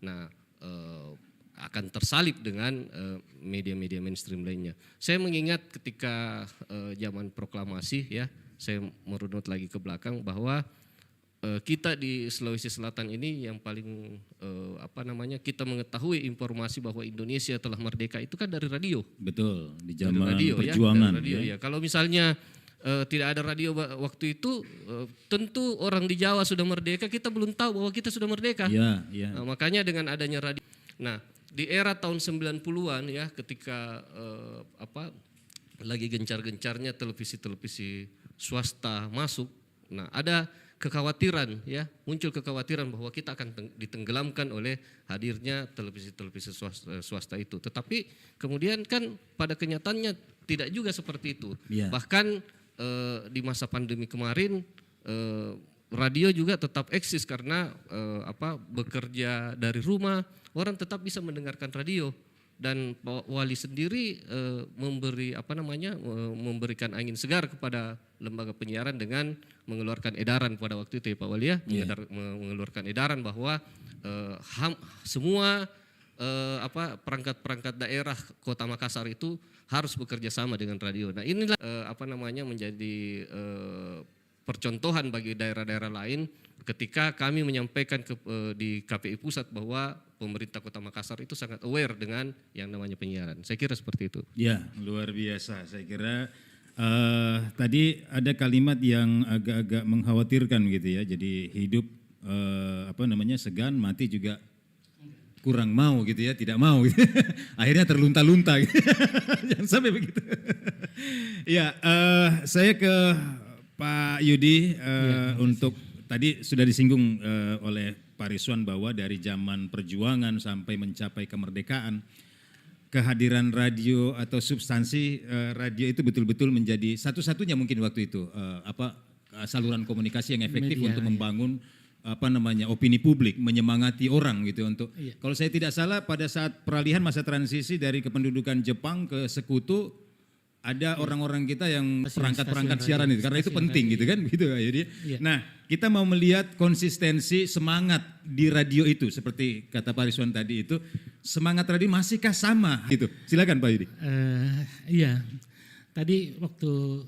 Nah, akan tersalip dengan media-media mainstream lainnya. Saya mengingat ketika zaman proklamasi ya, saya merunut lagi ke belakang bahwa kita di Sulawesi Selatan ini yang paling kita mengetahui informasi bahwa Indonesia telah merdeka itu kan dari radio. Betul, di zaman radio, perjuangan. Ya, radio, ya. Kalau misalnya tidak ada radio waktu itu, tentu orang di Jawa sudah merdeka, kita belum tahu bahwa kita sudah merdeka. Ya, ya. Nah, makanya dengan adanya radio. Nah, di era tahun 90-an ya, ketika lagi gencar-gencarnya televisi-televisi swasta masuk, nah ada kekhawatiran ya, muncul kekhawatiran bahwa kita akan ditenggelamkan oleh hadirnya televisi-televisi swasta itu. Tetapi kemudian kan pada kenyataannya tidak juga seperti itu. Yeah. Bahkan di masa pandemi kemarin radio juga tetap eksis karena bekerja dari rumah, orang tetap bisa mendengarkan radio. Dan Pak Wali sendiri memberikan angin segar kepada lembaga penyiaran dengan mengeluarkan edaran pada waktu itu ya Pak Wali ya, mengeluarkan edaran bahwa semua perangkat-perangkat daerah Kota Makassar itu harus bekerja sama dengan radio. Nah inilah menjadi percontohan bagi daerah-daerah lain ketika kami menyampaikan di KPI Pusat bahwa pemerintah Kota Makassar itu sangat aware dengan yang namanya penyiaran. Saya kira seperti itu. Ya, luar biasa. Saya kira tadi ada kalimat yang agak-agak mengkhawatirkan gitu ya. Jadi hidup segan, mati juga kurang mau gitu ya, tidak mau gitu. Akhirnya terlunta-lunta gitu. Jangan sampai begitu. Ya, saya ke Pak Yudi untuk tadi sudah disinggung oleh Pak Rizwan bahwa dari zaman perjuangan sampai mencapai kemerdekaan, kehadiran radio atau substansi radio itu betul-betul menjadi satu-satunya mungkin waktu itu saluran komunikasi yang efektif media, untuk membangun opini publik, menyemangati orang gitu untuk. Kalau saya tidak salah pada saat peralihan masa transisi dari kependudukan Jepang ke sekutu, ada orang-orang kita yang perangkat-perangkat siaran itu karena itu penting gitu kan gitu ya. Jadi nah kita mau melihat konsistensi semangat di radio itu seperti kata Pak Rizwan tadi itu, semangat radio masihkah sama gitu. Silakan Pak Yudi. Iya, tadi waktu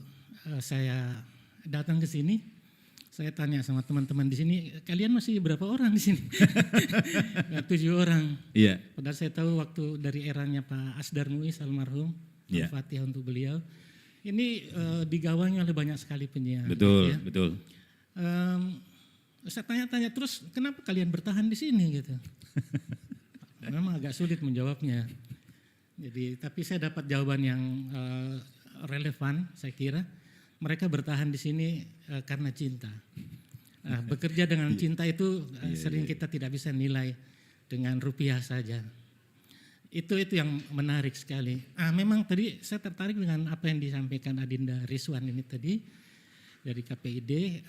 saya datang ke sini, saya tanya sama teman-teman di sini, kalian masih berapa orang di sini? 7 orang. Iya. Padahal saya tahu waktu dari eranya Pak Asdar Muiz almarhum, Al-Fatihah untuk beliau. Ini digawangnya oleh banyak sekali penyiar. Betul, ya. Betul. Saya tanya-tanya terus, kenapa kalian bertahan di sini gitu? Memang agak sulit menjawabnya. Jadi, tapi saya dapat jawaban yang relevan, saya kira. Mereka bertahan di sini karena cinta. Bekerja dengan cinta itu sering kita tidak bisa nilai dengan rupiah saja. Itu yang menarik sekali. Memang tadi saya tertarik dengan apa yang disampaikan Adinda Rizwan ini tadi dari KPID.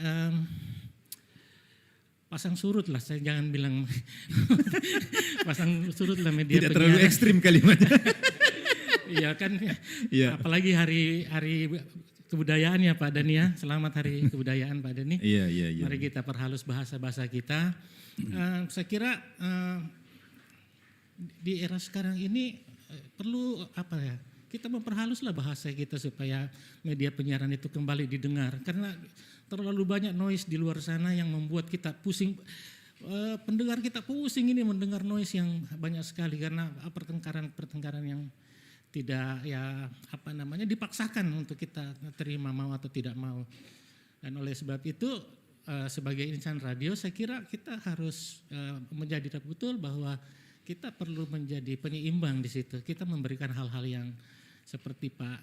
Pasang surut lah, saya jangan bilang pasang surut lah media tidak penyiaran. Terlalu ekstrim kalimatnya. Iya kan, apalagi hari kebudayaan ya Pak Dani ya. Selamat Hari Kebudayaan Pak Dani. Iya. Mari kita perhalus bahasa-bahasa kita. Saya kira di era sekarang ini perlu kita memperhaluslah bahasa kita supaya media penyiaran itu kembali didengar, karena terlalu banyak noise di luar sana yang membuat kita pusing, pendengar kita pusing ini mendengar noise yang banyak sekali karena pertengkaran yang tidak dipaksakan untuk kita terima mau atau tidak mau. Dan oleh sebab itu sebagai insan radio saya kira kita harus menjadi betul bahwa kita perlu menjadi penyeimbang di situ. Kita memberikan hal-hal yang seperti Pak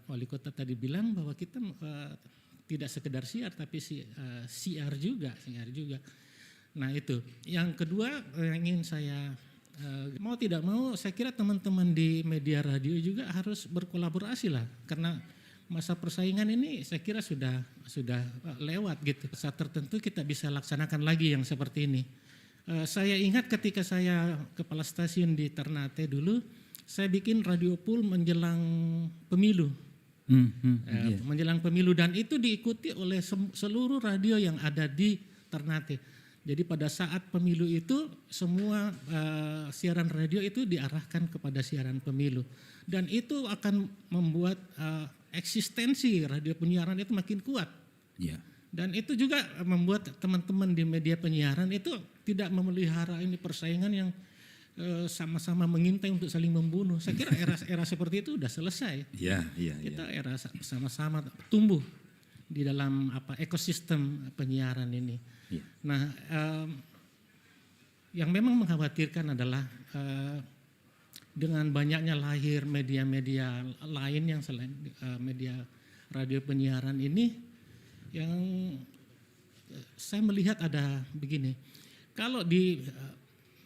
Wali Kota tadi bilang bahwa kita tidak sekedar siar tapi siar juga. Nah itu. Yang kedua yang ingin saya mau tidak mau saya kira teman-teman di media radio juga harus berkolaborasi lah, karena masa persaingan ini saya kira sudah lewat gitu. Saat tertentu kita bisa laksanakan lagi yang seperti ini. Saya ingat ketika saya kepala stasiun di Ternate dulu, saya bikin radio pool menjelang pemilu. Menjelang pemilu, dan itu diikuti oleh seluruh radio yang ada di Ternate. Jadi pada saat pemilu itu semua siaran radio itu diarahkan kepada siaran pemilu. Dan itu akan membuat eksistensi radio penyiaran itu makin kuat. Ya. Dan itu juga membuat teman-teman di media penyiaran itu tidak memelihara ini persaingan yang sama-sama mengintai untuk saling membunuh. Saya kira era seperti itu sudah selesai. Ya, ya, Kita ya. era sama-sama tumbuh di dalam ekosistem penyiaran ini. Ya. Nah, yang memang mengkhawatirkan adalah dengan banyaknya lahir media-media lain yang selain media radio penyiaran ini, yang saya melihat ada begini. Kalau di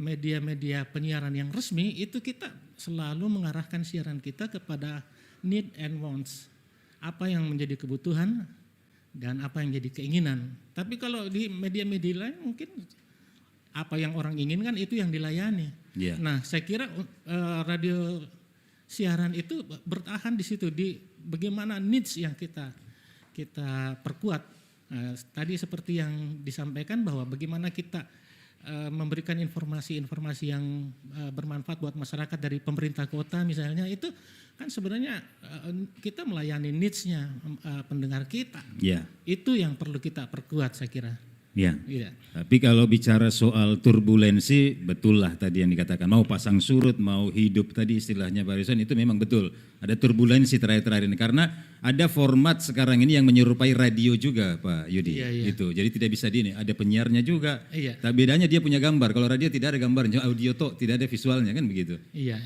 media-media penyiaran yang resmi itu kita selalu mengarahkan siaran kita kepada need and wants. Apa yang menjadi kebutuhan dan apa yang jadi keinginan. Tapi kalau di media-media lain mungkin apa yang orang inginkan itu yang dilayani. Yeah. Nah, saya kira radio siaran itu bertahan di situ, di bagaimana needs yang kita perkuat. Tadi seperti yang disampaikan bahwa bagaimana kita memberikan informasi-informasi yang bermanfaat buat masyarakat dari pemerintah kota misalnya, itu kan sebenarnya kita melayani needs-nya pendengar kita. Ya. Itu yang perlu kita perkuat saya kira. Ya. Iya. Tapi kalau bicara soal turbulensi, betul lah tadi yang dikatakan, mau pasang surut, mau hidup tadi istilahnya Pak Rizwan, itu memang betul. Ada turbulensi terakhir-terakhir ini karena ada format sekarang ini yang menyerupai radio juga Pak Yudi. Iya, iya. Gitu. Jadi tidak bisa ada penyiarnya juga. Iya. Tapi bedanya dia punya gambar. Kalau radio tidak ada gambarnya, audio toh tidak ada visualnya kan begitu. Iya,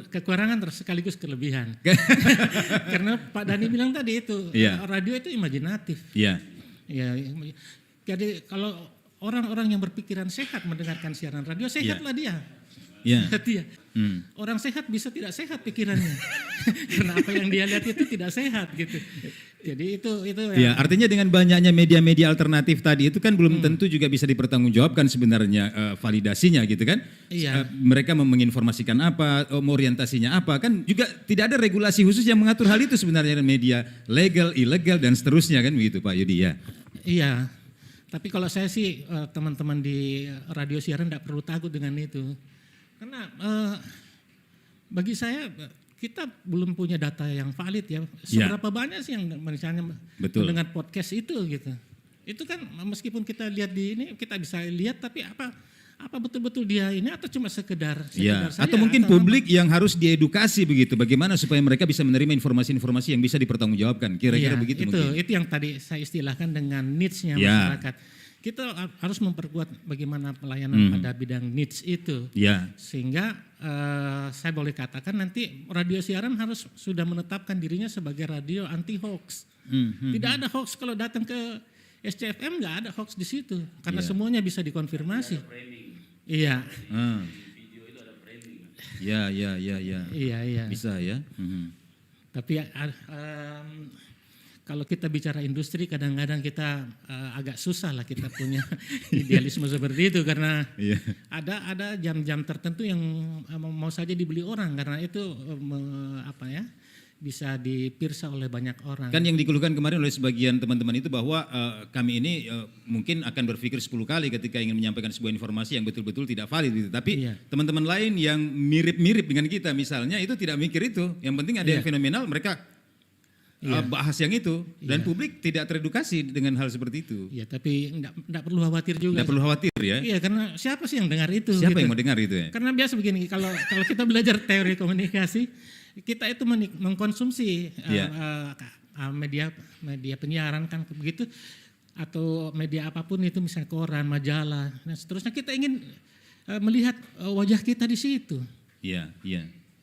kekurangan sekaligus kelebihan. Karena Pak Dhani bilang tadi itu, Iya. radio itu imajinatif. Iya. Ya, jadi kalau orang-orang yang berpikiran sehat mendengarkan siaran radio, sehatlah dia. Iya. Sehat dia. Orang sehat bisa tidak sehat pikirannya. Karena apa yang dia lihat itu tidak sehat gitu. Jadi itu Ya, artinya dengan banyaknya media-media alternatif tadi itu kan belum tentu juga bisa dipertanggungjawabkan sebenarnya validasinya gitu kan. Iya. Mereka menginformasikan apa, orientasinya apa, kan juga tidak ada regulasi khusus yang mengatur hal itu sebenarnya, media legal, ilegal dan seterusnya kan begitu Pak Yudi ya. Iya. Tapi kalau saya sih teman-teman di radio siaran tidak perlu takut dengan itu. Karena bagi saya kita belum punya data yang valid ya. Seberapa banyak sih yang misalnya mendengar podcast itu gitu. Itu kan meskipun kita lihat di ini, kita bisa lihat tapi apa betul-betul dia ini atau cuma sekedar Ya, saja, atau mungkin publik yang harus diedukasi begitu, bagaimana supaya mereka bisa menerima informasi-informasi yang bisa dipertanggungjawabkan, kira-kira iya, begitu itu, mungkin. Itu yang tadi saya istilahkan dengan needs-nya Ya. masyarakat. Kita harus memperkuat bagaimana pelayanan pada bidang needs itu. Ya, Sehingga saya boleh katakan nanti radio siaran harus sudah menetapkan dirinya sebagai radio anti hoax. Tidak ada hoax kalau datang ke SCFM, nggak ada hoax di situ karena semuanya bisa dikonfirmasi. Iya. Ya. Iya. Bisa ya. Tapi kalau kita bicara industri kadang-kadang kita agak susah lah kita punya idealisme seperti itu karena Iya. ada jam-jam tertentu yang mau saja dibeli orang karena itu bisa dipirsa oleh banyak orang. Kan yang dikeluhkan kemarin oleh sebagian teman-teman itu bahwa kami ini mungkin akan berpikir 10 kali ketika ingin menyampaikan sebuah informasi yang betul-betul tidak valid gitu. Tapi Iya. teman-teman lain yang mirip-mirip dengan kita misalnya itu tidak mikir itu. Yang penting ada yang fenomenal, mereka bahas yang itu dan publik tidak teredukasi dengan hal seperti itu. Iya, tapi enggak perlu khawatir juga. Tidak perlu khawatir ya. Iya, karena siapa sih yang dengar itu? Siapa gitu. yang mau dengar itu ya? Karena biasa begini, kalau kita belajar teori komunikasi, kita itu mengkonsumsi media penyiaran kan begitu, atau media apapun itu misalnya koran, majalah, dan seterusnya kita ingin melihat wajah kita di situ. Iya.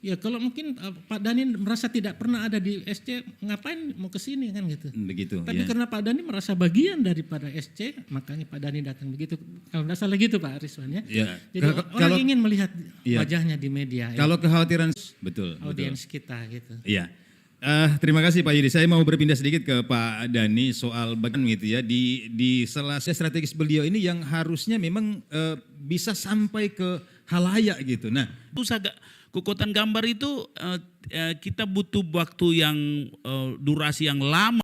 Ya kalau mungkin Pak Dhani merasa tidak pernah ada di SC, ngapain mau ke sini kan gitu. Begitu. Tapi ya. karena Pak Dhani merasa bagian daripada SC, makanya Pak Dhani datang begitu. Kalau tidak salah gitu Pak Rizwan ya. Ya. Jadi orang ingin melihat wajahnya di media. Kalau kekhawatiran betul. Audiens kita gitu. Iya. Terima kasih Pak Yudi. Saya mau berpindah sedikit ke Pak Dhani soal bagaimana gitu ya di sela strategis beliau ini yang harusnya memang bisa sampai ke halayak gitu. Nah, kekuatan gambar itu kita butuh waktu yang durasi yang lama